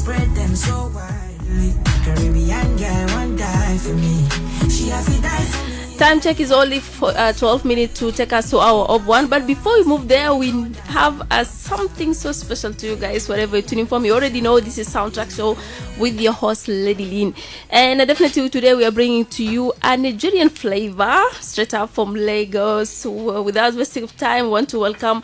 spread them so widely. Caribbean girl won't die for me. She have to die for me. Time check is only for 12 minutes to take us to our of one. But before we move there, we have something so special to you guys. Wherever you're tuning from, you already know this is Soundtrack Show with your host Lady Lynn. And definitely today we are bringing to you a Nigerian flavor straight up from Lagos. So, without wasting of time, I want to welcome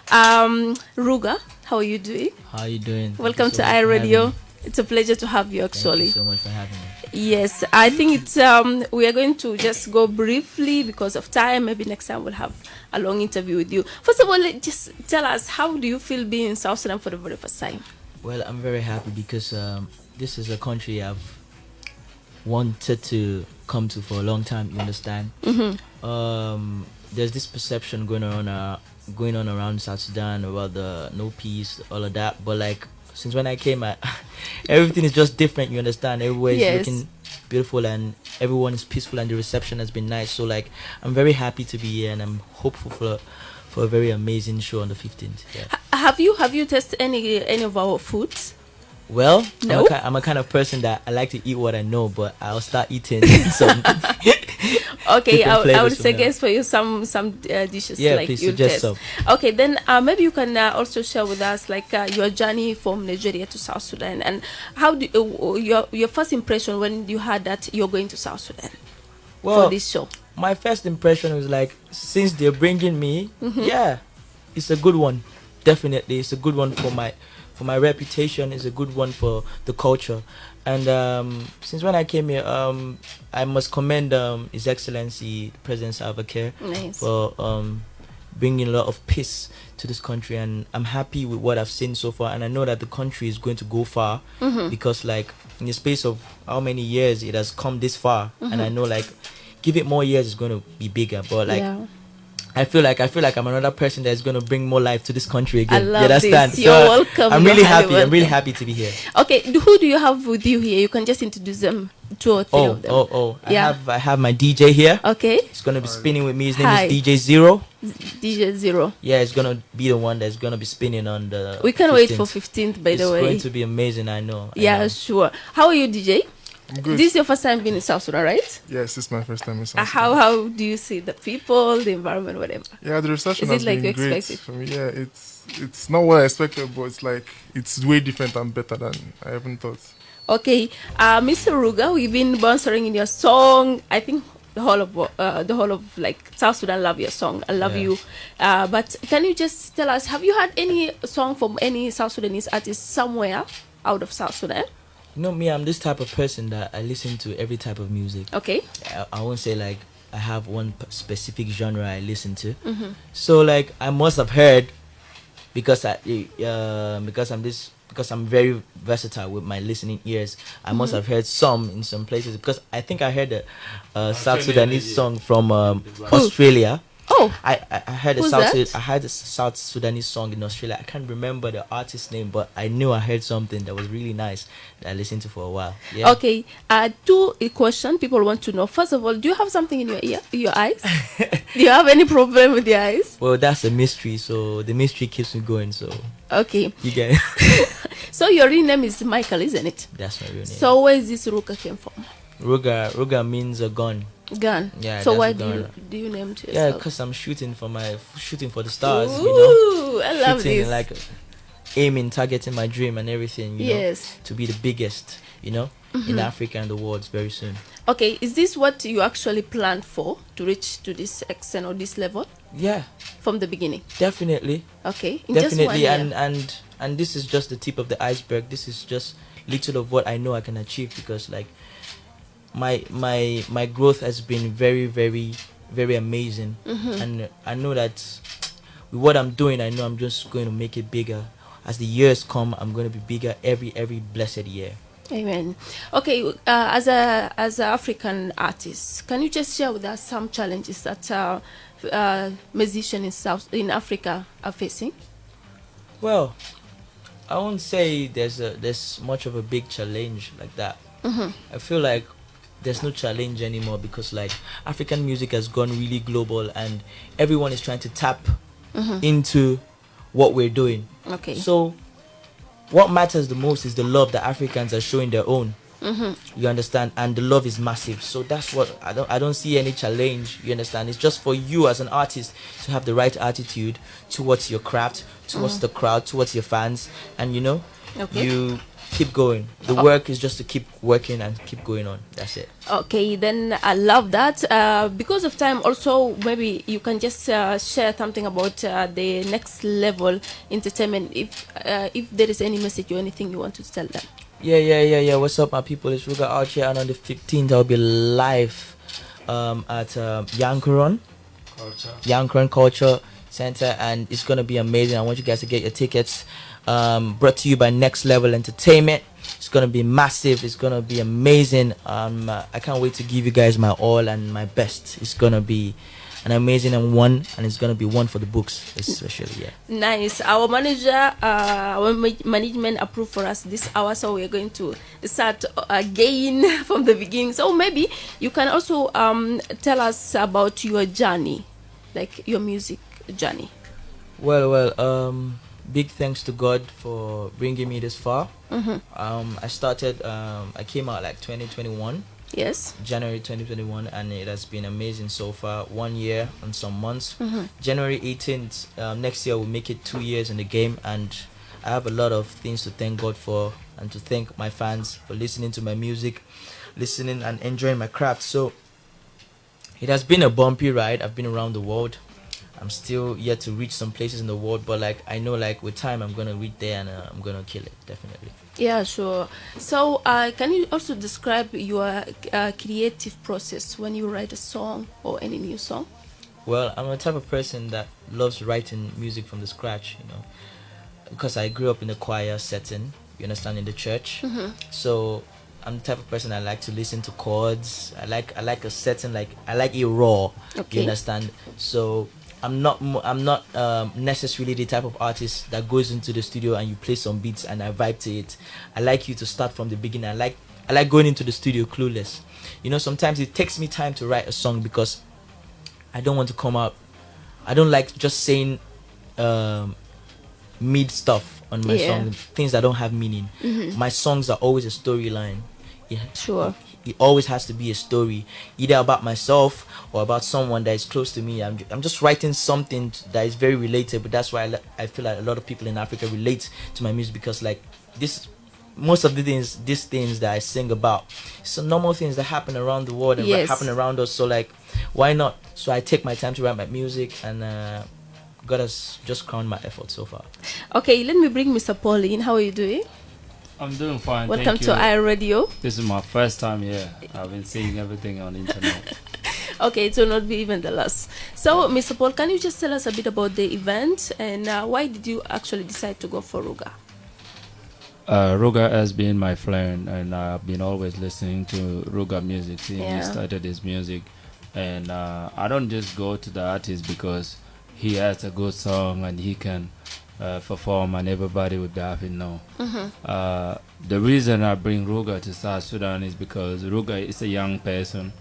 Ruga. How are you doing? How are you doing? Welcome to iRadio. It's a pleasure to have you actually. Thank you so much for having me. Yes, I think it's we are going to just go briefly because of time. Maybe next time we'll have a long interview with you. First of all, just tell us, how do you feel being in South Sudan for the very first time? Well, I'm very happy because this is a country I've wanted to come to for a long time. You understand? Mm-hmm. There's this perception going on around South Sudan about the no peace, all of that. But like, since when I came, everything is just different. You understand? Everywhere is looking beautiful and everyone is peaceful and the reception has been nice. So like, I'm very happy to be here and I'm hopeful for a very amazing show on the 15th. Yeah. Have you tested any of our foods? Well, no? I'm a kind of person that I like to eat what I know, but I'll start eating some. Okay, I would suggest for you some dishes. Yeah, like please you suggest test. some. Okay, then maybe you can also share with us like your journey from Nigeria to South Sudan and how do your first impression when you heard that you're going to South Sudan for this show. My first impression was like, since they're bringing me, yeah, it's a good one. Definitely, it's a good one for my reputation. It's a good one for the culture. And since when I came here, I must commend His Excellency President Salva Kiir for bringing a lot of peace to this country. And I'm happy with what I've seen so far. And I know that the country is going to go far because, like, in the space of how many years it has come this far, and I know, like, give it more years, it's going to be bigger. But like. Yeah. I feel like I'm another person that's gonna bring more life to this country again. I love this. You're so welcome. I'm really happy. I'm really happy to be here. Okay, who do you have with you here? You can just introduce them, 2 or 3 of them. Yeah. I have my DJ here. Okay. He's gonna be spinning with me. His name is DJ Zero. DJ Zero. Yeah, it's gonna be the one that's gonna be spinning on the. We can 15th. Wait for 15th. By the way, it's going to be amazing. I know. Sure. How are you, DJ? I'm good. This is your first time being in South Sudan, right? Yes, this is my first time in South Sudan. How do you see the people, the environment, whatever? Yeah, the reception has been great for me. Yeah, it's not what I expected, but it's way different and better than I even thought. Okay, Mr. Ruga, we've been sponsoring in your song. I think the whole of like South Sudan love your song. I love you. But can you just tell us, have you had any song from any South Sudanese artist somewhere out of South Sudan? You know me, I'm this type of person that I listen to every type of music. Okay. I won't say like I have one specific genre I listen to. So like I must have heard because I'm very versatile with my listening ears. I must have heard some in some places because I think I heard a South Sudanese song from Australia. Oh, I heard I heard a South Sudanese song in Australia. I can't remember the artist's name, but I knew I heard something that was really nice that I listened to for a while. Yeah. Okay. 2 questions people want to know. First of all, do you have something in your eyes? Do you have any problem with your eyes? Well, that's a mystery, so the mystery keeps me going. So okay, you get it. So your real name is Michael, isn't it? That's my real name. So where is this Ruga came from? Ruga means a gun. Gun. Yeah. So why do you name it yourself? Yeah, because I'm shooting for the stars. Ooh, you know. I love shooting, this. Like aiming, targeting my dream and everything. You know, to be the biggest. You know, in Africa and the world very soon. Okay, is this what you actually planned for to reach to this extent or this level? Yeah. From the beginning. Definitely. Okay. Definitely, just and this is just the tip of the iceberg. This is just little of what I know I can achieve because like. My growth has been very, very, very amazing, and I know that with what I'm doing, I know I'm just going to make it bigger. As the years come, I'm going to be bigger every blessed year. Amen. Okay, as an African artist, can you just share with us some challenges that musicians in Africa are facing? Well, I won't say there's much of a big challenge like that. I feel like there's no challenge anymore because like African music has gone really global and everyone is trying to tap into what we're doing. Okay. So what matters the most is the love that Africans are showing their own. You understand, and the love is massive. So that's what I don't see any challenge. You understand? It's just for you as an artist to have the right attitude towards your craft, towards the crowd, towards your fans, and you keep going. The work is just to keep working and keep going on. That's it. Okay, then I love that. Because of time, also maybe you can just share something about the next level entertainment. If there is any message or anything you want to tell them. Yeah. What's up, my people? It's Ruga out here, and on the 15th, I'll be live at Nyakuroon Culture Center, and it's gonna be amazing. I want you guys to get your tickets. Brought to you by Next Level Entertainment. It's gonna be massive. It's gonna be amazing. I can't wait to give you guys my all and my best. It's gonna be an amazing and it's gonna be one for the books, especially. Yeah. Nice. Our manager, our management approved for us this hour, so we're going to start again from the beginning. So maybe you can also tell us about your journey, like your music journey. Well. Big thanks to God for bringing me this far. I started. I came out like 2021. Yes. January 2021, and it has been amazing so far. 1 year and some months. January 18th next year will make it 2 years in the game, and I have a lot of things to thank God for, and to thank my fans for listening to my music, listening and enjoying my craft. So it has been a bumpy ride. I've been around the world. I'm still yet to reach some places in the world, but like I know, like with time, I'm gonna reach there, and I'm gonna kill it, definitely. Yeah, sure. So, can you also describe your creative process when you write a song or any new song? Well, I'm a type of person that loves writing music from the scratch, because I grew up in a choir setting. You understand, in the church. So I'm the type of person I like to listen to chords. I like a setting, like I like it raw. Okay. You understand? So I'm not necessarily the type of artist that goes into the studio and you play some beats and I vibe to it. I like you to start from the beginning. I like going into the studio clueless. Sometimes it takes me time to write a song because I don't want to come out. I don't like just saying mid stuff on my song, things that don't have meaning. My songs are always a storyline. Yeah, sure. It always has to be a story, either about myself or about someone that is close to me. I'm just writing something that is very related, but that's why I feel like a lot of people in Africa relate to my music, because like this, most of these things that I sing about, some normal things that happen around the world and happen around us. So like, why not? So I take my time to write my music, and God has just crowned my efforts so far. Okay, let me bring Mr. Paul in. How are you doing? I'm doing fine. Welcome to iRadio. This is my first time here. I've been seeing everything on internet. Okay, it will not be even the last. So, Mr. Paul, can you just tell us a bit about the event, and why did you actually decide to go for Ruga? Ruga has been my friend, and I've been always listening to Ruga music since he started his music. And I don't just go to the artist because he has a good song and he can perform and everybody would be happy. No. The reason I bring Ruga to South Sudan is because Ruga is a young person,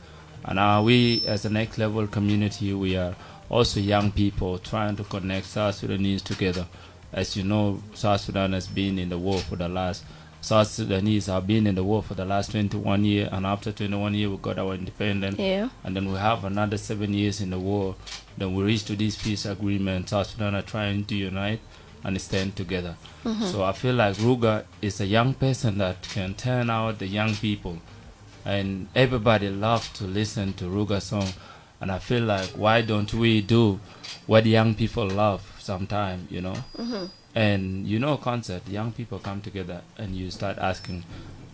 and we as a Next Level community, we are also young people trying to connect South Sudanese together. As you know, South Sudan has been in the war for the last South Sudanese have been in the war for the last 21 years, and after 21 years we got our independence, and then we have another 7 years in the war. Then we reached to this peace agreement. South Sudan are trying to unite and stand together. So I feel like Ruga is a young person that can turn out the young people, and everybody loves to listen to Ruga song. And I feel like, why don't we do what young people love sometime, And concert, young people come together and you start asking,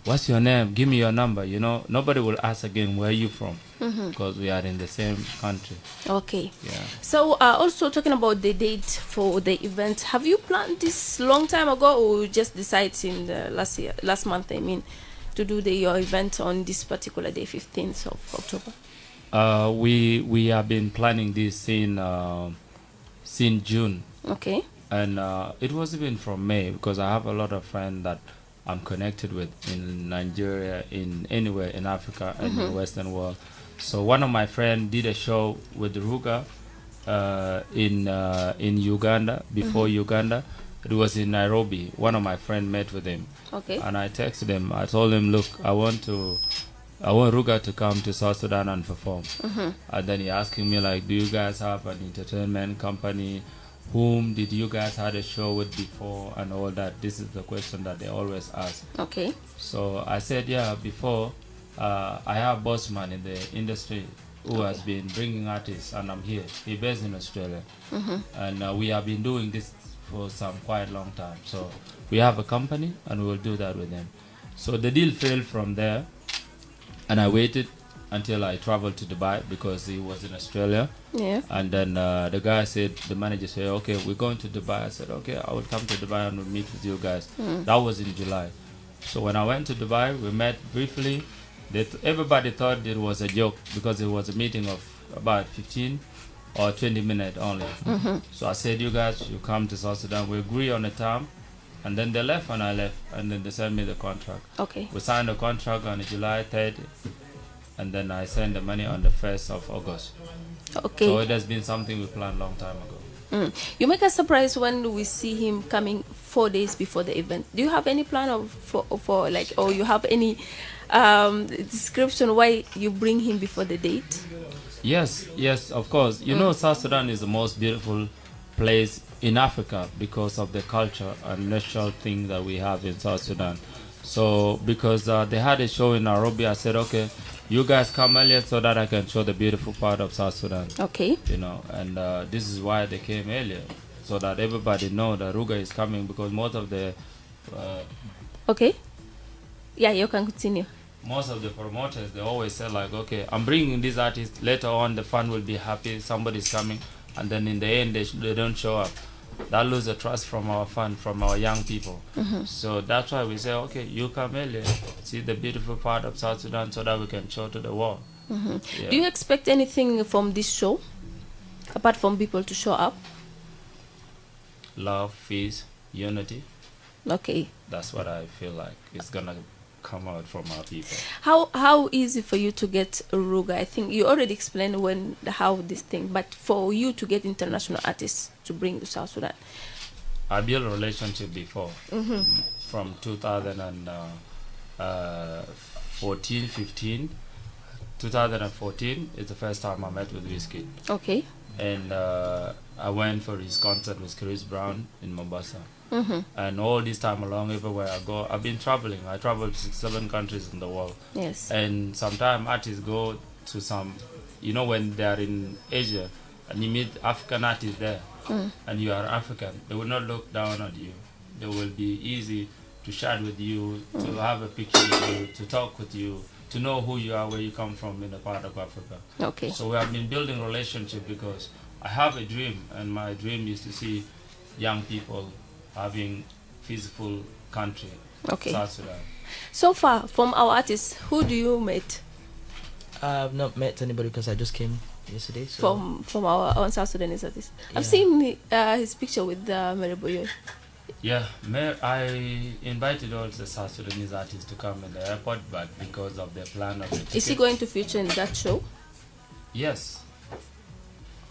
what's your name? Give me your number. Nobody will ask again, where are you from? Because we are in the same country. Okay. Yeah. So also talking about the date for the event, have you planned this long time ago, or you just decided in the last month, to do your event on this particular day, 15th of October? We have been planning this since June. Okay. And it was even from May, because I have a lot of friends that I'm connected with in Nigeria, in anywhere in Africa and the Western world. So one of my friends did a show with Ruga in Uganda, before Uganda, It was in Nairobi. One of my friends met with him. Okay. And I texted him. I told him, look, I want Ruga to come to South Sudan and perform. And then he asking me like, do you guys have an entertainment company? Whom did you guys had a show with before and all that? This is the question that they always ask. Okay. So I said, yeah, before I have bossman in the industry who has been bringing artists, and I'm here. He's based in Australia. And we have been doing this for some quite long time. So we have a company and we will do that with them. So the deal failed from there. And I waited until I traveled to Dubai because he was in Australia. Yeah. And then the guy said, the manager said, okay, we're going to Dubai. I said, okay, I will come to Dubai and we'll meet with you guys. That was in July. So when I went to Dubai, we met briefly. Everybody thought it was a joke because it was a meeting of about 15 or 20 minutes only. So I said, you guys, you come to South Sudan. We agree on a time. And then they left and I left. And then they sent me the contract. Okay. We signed the contract on July 3rd. And then I sent the money on the 1st of August. Okay. So it has been something we planned a long time ago. You make us surprised when we see him coming 4 days before the event. Do you have any plan for like, or you have any description why you bring him before the date? Yes, of course. You know, South Sudan is the most beautiful place in Africa because of the culture and natural thing that we have in South Sudan. So because they had a show in Nairobi, I said, okay, you guys come earlier so that I can show the beautiful part of South Sudan. Okay. You know, and this is why they came earlier, so that everybody know that Ruga is coming, because most of the okay. Yeah, you can continue. most of the promoters, they always say like, okay, I'm bringing this artist, later on the fan will be happy, somebody's coming, and then in the end they don't show up. That loses trust from our fan, from our young people. So that's why we say, okay, you come earlier, see the beautiful part of South Sudan so that we can show to the world. Yeah. Do you expect anything from this show apart from people to show up? Love, peace, unity. Okay. That's what I feel like is gonna come out from our people. How easy for you to get Ruga? I think you already explained how this thing, but for you to get international artists to bring to South Sudan. I built a relationship before, from 2014, 15. 2014 is the first time I met with Wizkid. Okay. And I went for his concert with Chris Brown in Mombasa. And all this time along, everywhere I go, I've been traveling. I traveled to 7 countries in the world. Yes. And sometimes artists go to some, you know, when they are in Asia and you meet African artists there, and you are African, they will not look down on you. They will be easy to chat with you, to have a picture with you, to talk with you, to know who you are, where you come from in a part of Africa. Okay. So we have been building relationship because I have a dream, and my dream is to see young people having peaceful country, Okay. South Sudan. So far, from our artists, who do you met I've not met anybody because I just came yesterday. So from our own South Sudanese artists? I've Yeah. seen his picture with Mary Boyo. Yeah, I invited all the South Sudanese artists to come in the airport, but because of the plan of the ticket, Is he going to feature in that show? Yes.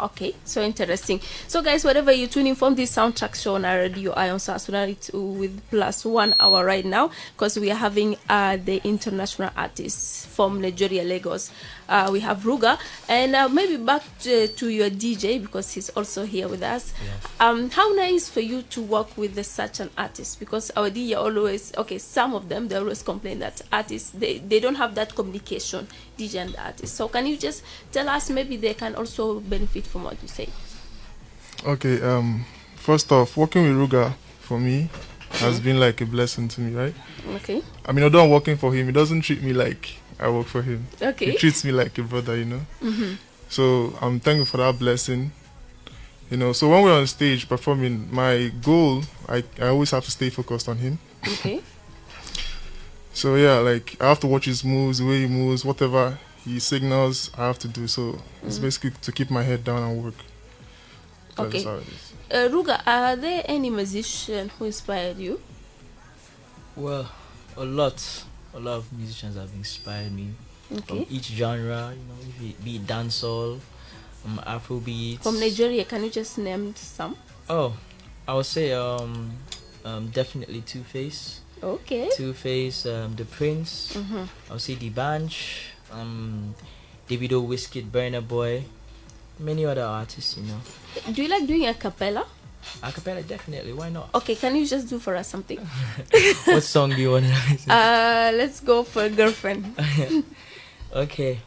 Okay, so interesting. So guys, whatever you tune in from this soundtrack show on our radio Eye on South Sudan, it's with plus 1 hour right now, because we are having the international artists from Nigeria, Lagos. We have Ruga, and maybe back to your DJ, because he's also here with us. Yes. How nice for you to work with such an artist, because our DJ always, okay, some of them, they always complain that artists, they don't have that communication, DJ and the artist. So can you just tell us, maybe they can also benefit from what you say? Okay, first off, working with Ruga for me has been like a blessing to me, right? Okay. I mean, although I'm working for him, he doesn't treat me like I work for him. Okay. He treats me like a brother, you know? So I'm thankful for that blessing. You know, so when we're on stage performing, my goal, I always have to stay focused on him. Okay. So yeah, like I have to watch his moves, the way he moves, whatever he signals, I have to do. So it's basically to keep my head down and work. That Okay. is how it is. Ruga, are there any musician who inspired you? well, a lot of musicians have inspired me Okay. from each genre. You know, if it be dancehall, Afrobeat. From Nigeria, can you just name some? Oh, I would say definitely Two-Face. Okay. Two-Face, the Prince. I would say the Bunch, Davido, Wizkid, Burna Boy, many other artists, you know. Do you like doing a cappella? A cappella, definitely. Why not? Okay, can you just do for us something? What song do you want to listen to? Let's go for Girlfriend. Okay.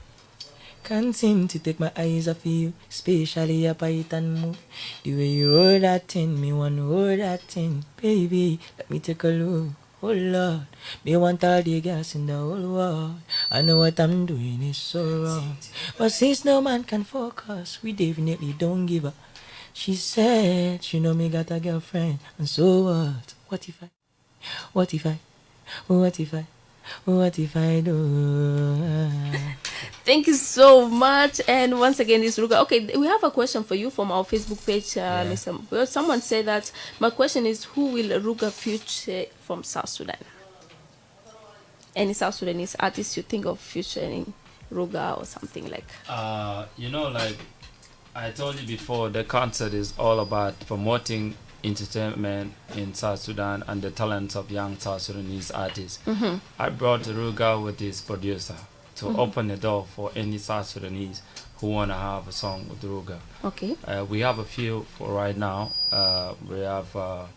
Can't seem to take my eyes off you, especially your Python move. The way you roll that thing, me want to hold that thing. Baby, let me take a look. Oh Lord, me want all the gas in the whole world. I know what I'm doing is so wrong. But since no man can focus, we definitely don't give up. She said, she know me got a girlfriend. And so what? What if I? What if I? What if I? What if I do? Thank you so much. And once again, this Ruga. Okay, we have a question for you from our Facebook page. Well, someone said that my question is, who will Ruga feature from South Sudan? Any South Sudanese artist you think of featuring Ruga or something like? You know, like I told you before, the concert is all about promoting entertainment in South Sudan and the talents of young South Sudanese artists. I brought Ruga with his producer to open the door for any South Sudanese who want to have a song with Ruga. Okay. We have a few for right now. We have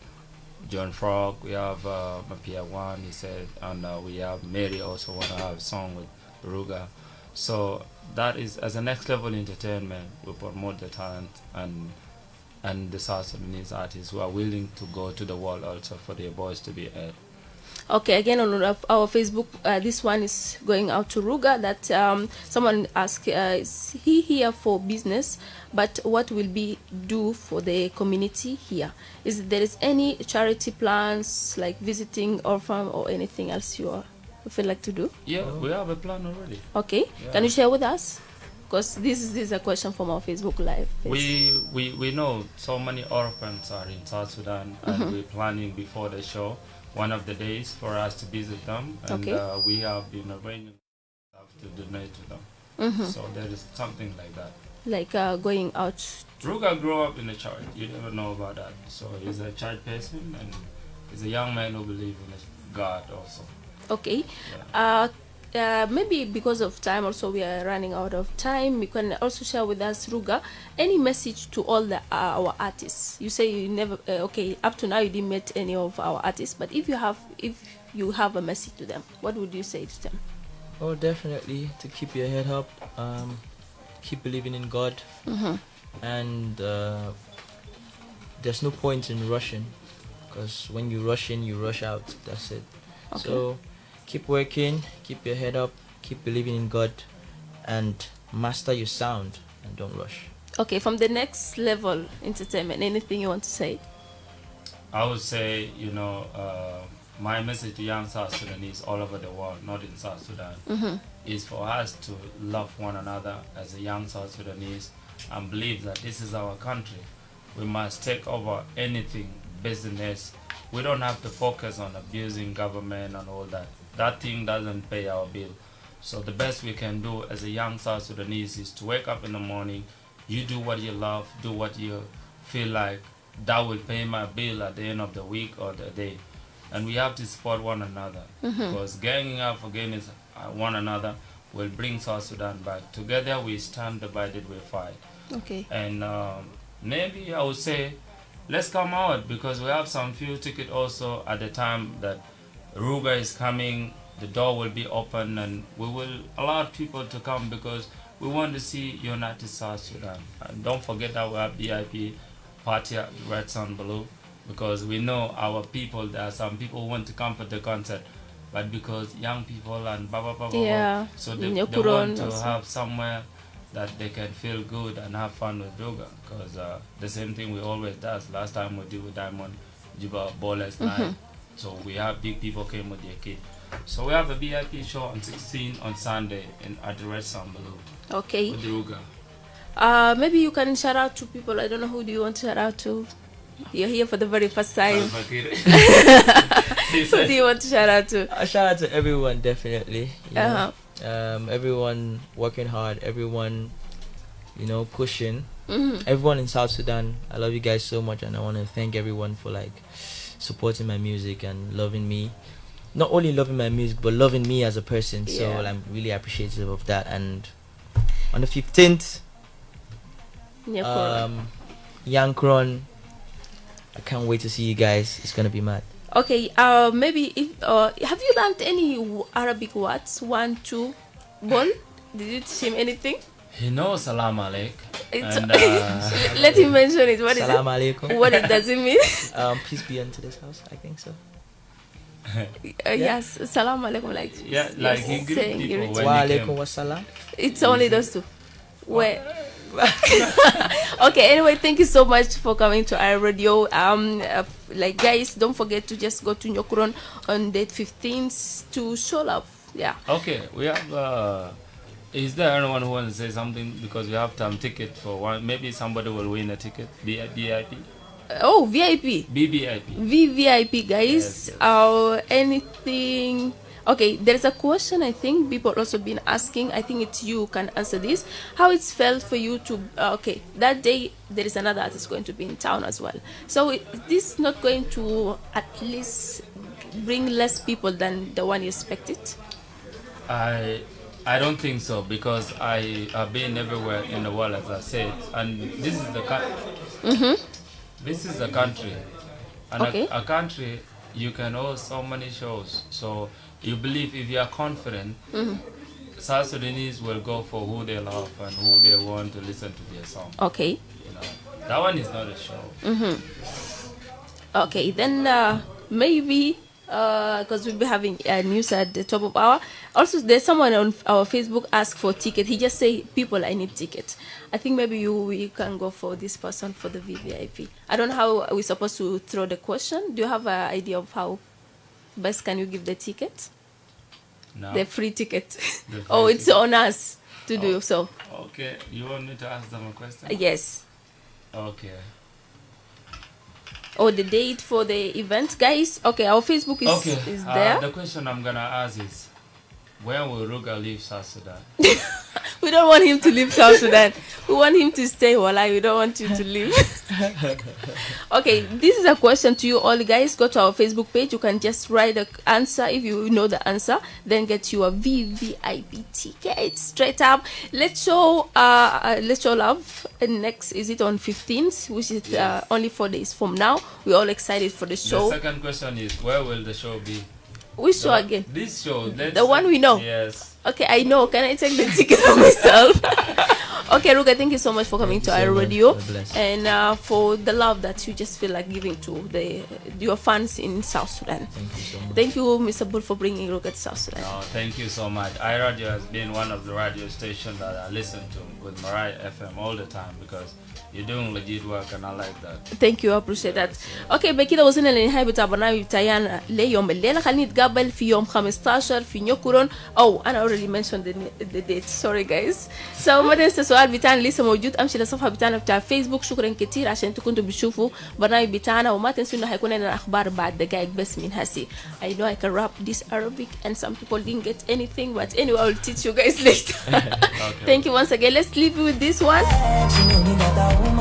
John Frog, we have Mapia One, he said, and we have Mary also want to have a song with Ruga. So that is, as a next level entertainment, we promote the talent and the South Sudanese artists who are willing to go to the world also for their voice to be heard. Okay, again on our Facebook, this one is going out to Ruga. That someone asked, is he here for business, but what will be do for the community here? Is there is any charity plans like visiting orphan or anything else you feel like to do? Yeah, we have a plan already. Okay, Yeah. Can you share with us? Because this is a question from our Facebook Live. We know so many orphans are in South Sudan, and we're planning before the show one of the days for us to visit them, and we have been arranging stuff to donate to them. So there is something like that. Like going out. Ruga grew up in the church. You never know about that. So he's a church person, and he's a young man who believes in God also. Okay. Yeah. Maybe because of time also we are running out of time. You can also share with us, Ruga, any message to all our artists. You say you never okay, up to now you didn't meet any of our artists, but if you have a message to them, what would you say to them? Oh, definitely to keep your head up, keep believing in God, and there's no point in rushing, because when you rush in, you rush out. That's it. Okay. So keep working, keep your head up, keep believing in God, and master your sound, and don't rush. Okay, from the next level entertainment, anything you want to say? I would say, you know, my message to young South Sudanese all over the world, not in South Sudan, is for us to love one another as a young South Sudanese and believe that this is our country. We must take over anything, business. We don't have to focus on abusing government and all that. That thing doesn't pay our bill. So the best we can do as a young South Sudanese is to wake up in the morning, you do what you love, do what you feel like that will pay my bill at the end of the week or the day. And we have to support one another, because ganging up against one another will bring South Sudan back. Together we stand, divided we fight. Okay. And maybe I would say, let's come out, because we have some few tickets also at the time that Ruga is coming. The door will be open and we will allow people to come, because we want to see united South Sudan. And don't forget that we have VIP party at Red Sun Blue, because we know our people, there are some people who want to come for the concert, but because young people and blah blah blah blah, so they Nyakuroon want to also have somewhere that they can feel good and have fun with Ruga, because the same thing we always does. Last time we did with Diamond Juba Ballers Night, so we have big people came with their kid. So we have a VIP show on 16 on Sunday at the Red Sun Blue. Okay. With Ruga. Maybe you can shout out to people. I don't know, who do you want to shout out to? You're here for the very first time. Who do you want to shout out to? I shout out to everyone, definitely. You know. Everyone working hard, everyone pushing. Everyone in South Sudan, I love you guys so much, and I want to thank everyone for like supporting my music and loving me. Not only loving my music, but loving me as a person. So Yeah. I'm really appreciative of that. And on the 15th, Nyakuroon. Nyakuroon, I can't wait to see you guys. It's gonna be mad. Okay, maybe if have you learned any Arabic words? 1, 2, bol? Did you teach him anything? He knows salam alaik. It's, And, let him mention it. What is Salam it? alaikum. What it does it mean? Peace be unto this house. I think so. Yes, salam alaikum. Like yeah, like he greet saying people it. when Wa he alaikum came. wassalam. It's only those two. Where? Okay. Anyway, thank you so much for coming to our radio. Like guys, don't forget to just go to Nyakuroon on date 15th to show love. Yeah. Okay, we have. Is there anyone who wants to say something? Because we have time ticket for one. Maybe somebody will win a ticket. VIP. Oh, VIP. BBIP. VVIP, guys. Yes. Anything? Okay, there's a question I think people also been asking. I think it's you who can answer this. How it's felt for you to okay, that day there is another artist going to be in town as well. So is this not going to at least bring less people than the one you expected? I don't think so, because I have been everywhere in the world, as I said, and this is the this is the country, and Okay. a country you can host so many shows. So you believe if you are confident, South Sudanese will go for who they love and who they want to listen to their song. Okay. You know, that one is not a show. Okay, then maybe because we'll be having news at the top of hour. Also, there's someone on our Facebook asked for ticket. He just say, "People, I need ticket." I think maybe you can go for this person for the VVIP. I don't know how we're supposed to throw the question. Do you have an idea of how best can you give the ticket? No. The free ticket. The free Oh, it's ticket. on us to do so. Okay, you want me to ask them a question? Yes. Okay. Oh, the date for the event, guys. Okay, our Facebook is Okay. is there. The question I'm gonna ask is, when will Ruga leave South Sudan? We don't want him to leave South Sudan. We want him to stay. Walai, we don't want you to leave. Okay, this is a question to you all, guys. Go to our Facebook page. You can just write the answer if you know the answer. Then get you a VVIP ticket straight up. Let's show love. And next is it on 15th, which is only 4 days from now. We're all excited for the show. The second question is, where will the show be? Which show again? This show. The one we know. Yes. Okay, I know. Can I take the ticket for myself? Okay, Ruga, thank you so much for coming to Thank you our so much. radio God bless. and for the love that you just feel like giving to your fans in South Sudan. Thank you so much. Thank you, Mr. Bull, for bringing Ruga to South Sudan. No, thank you so much. iRadio has been one of the radio stations that I listen to with Mariah FM all the time, because you're doing legit work and I like that. Thank you, I appreciate that. Okay, بكده وصلنا لنهاية برنامج بتاعنا ليوم الليلة. خلينا نتقابل في يوم 15 في نيوكورون. Oh, أنا already mentioned the date. Sorry guys. So ما تنسى السؤال بتاعنا لسه موجود. أمشي للصفحة بتاعنا بتاع فيسبوك. شكرا كتير عشان انتوا كنتوا بتشوفوا برنامج بتاعنا. وما تنسوا إنه هيكون لنا أخبار بعد دقائق بس من هسي. I know I can rap this Arabic and some people didn't get anything, but anyway I will teach you guys later. Okay. Thank you once again. Let's leave you with this one. She know me got that woman.